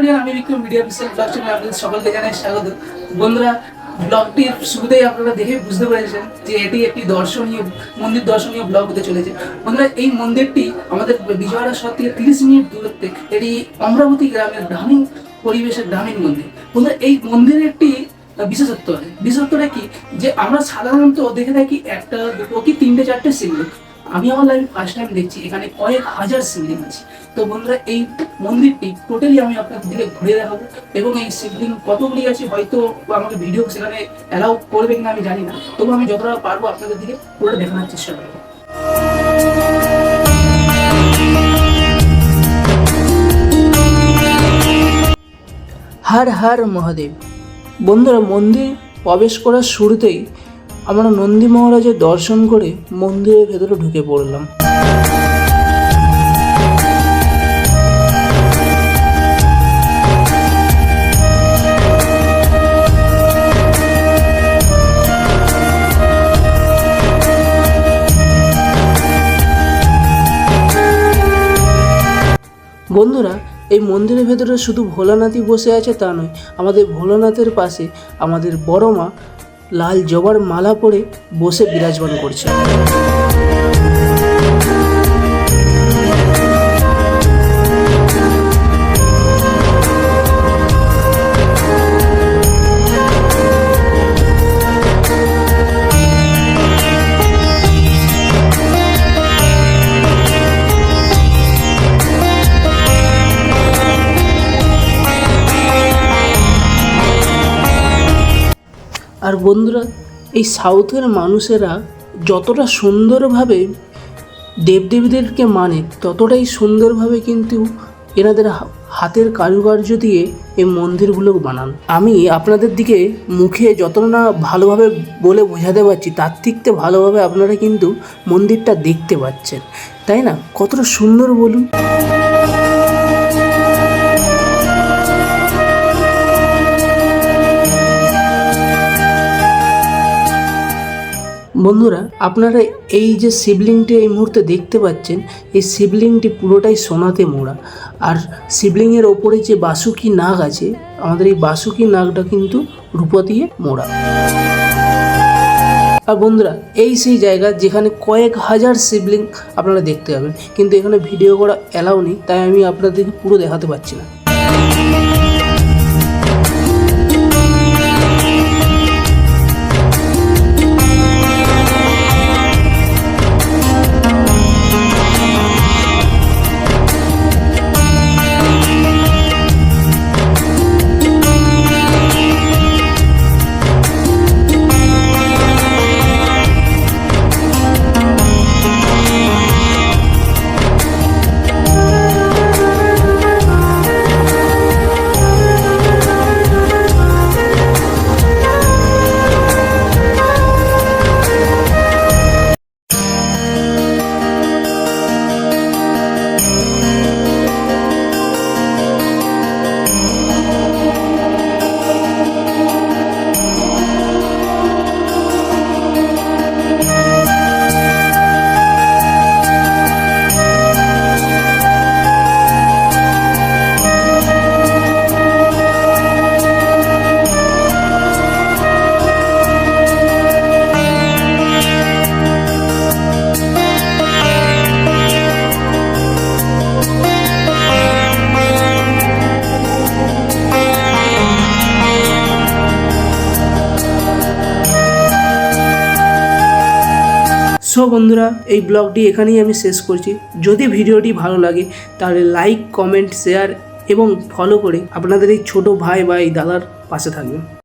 নমস্কার, আমি Vikram video official blog চ্যানেলে আপনাদের সকলকে জানাই স্বাগত। বন্ধুরা, ব্লগটির শুরুতেই আপনারা দেখে বুঝতে পেরেছেন যে এটি একটি দর্শনীয় ব্লগ হতে চলেছে। বন্ধুরা, এই মন্দিরটি আমাদের বিজয়ওয়াড়া শহর থেকে 30 মিনিট দূরত্বে, এটি অমরাবতী গ্রামের গ্রামীণ পরিবেশের গ্রামীণ মন্দির। বন্ধুরা, এই মন্দিরের একটি বিশেষত্বটা কি, যে আমরা সাধারণত দেখে থাকি একটা দুটো কি তিনটে চারটে শিবলিঙ্গ। আমি আমার লাইফে ফার্স্ট টাইম দেখছি এখানে কয়েক হাজার শিবলিঙ্গ আছে। তো বন্ধুরা, এই মন্দিরটি টোটালি আমি আপনাদের দিকে ঘুরে দেখাবো এবং এই শিবলিঙ্গ কতগুলি আছে হয়তো আমাকে ভিডিও সেখানে অ্যালাউ করবে কিনা আমি জানি না, তবু আমি যতটা পারবো আপনাদের দিকে পুরোটা দেখানোর চেষ্টা করবো। হর হর মহাদেব। বন্ধুরা, মন্দির প্রবেশ করার শুরুতেই আমরা নন্দী মহারাজের দর্শন করে মন্দিরের ভেতরে ঢুকে পড়লাম। বন্ধুরা, এই মন্দিরের ভেতরে শুধু ভোলানাথই বসে আছে তা নয়, আমাদের ভোলানাথের পাশে আমাদের বড় মা লাল জবার মালা পরে বসে বিরাজমান করছে। আর বন্ধুরা, এই সাউথের মানুষেরা যতটা সুন্দরভাবে দেবদেবীদেরকে মানে, ততটাই সুন্দরভাবে কিন্তু এনাদের হাতের কারুকার্য দিয়ে এই মন্দিরগুলো বানান। আমি আপনাদের দিকে মুখে যতটা না ভালোভাবে বলে বোঝাতে পারছি, তার থেকে ভালোভাবে আপনারা কিন্তু মন্দিরটা দেখতে পাচ্ছেন, তাই না? কতটা সুন্দর বলুন। বন্ধুরা, আপনারা এই যে শিবলিঙ্গটি এই মুহূর্তে দেখতে পাচ্ছেন, এই শিবলিঙ্গটি পুরোটাই সোনাতে মোড়া। আর শিবলিঙ্গের ওপরে যে বাসুকি নাগ আছে, আমাদের এই বাসুকি নাগটা কিন্তু রূপা দিয়ে মোড়া। আর বন্ধুরা, এই সেই জায়গা যেখানে কয়েক হাজার শিবলিঙ্গ আপনারা দেখতে পাবেন, কিন্তু এখানে ভিডিও করা অ্যালাউ নেই, তাই আমি আপনাদেরকে পুরো দেখাতে পারছি না। সো বন্ধুরা, এই ব্লগটি এখানেই আমি শেষ করছি। যদি ভিডিওটি ভালো লাগে তাহলে লাইক, কমেন্ট, শেয়ার এবং ফলো করে আপনাদের এই ছোটো ভাই বা এই দাদার পাশে থাকবেন।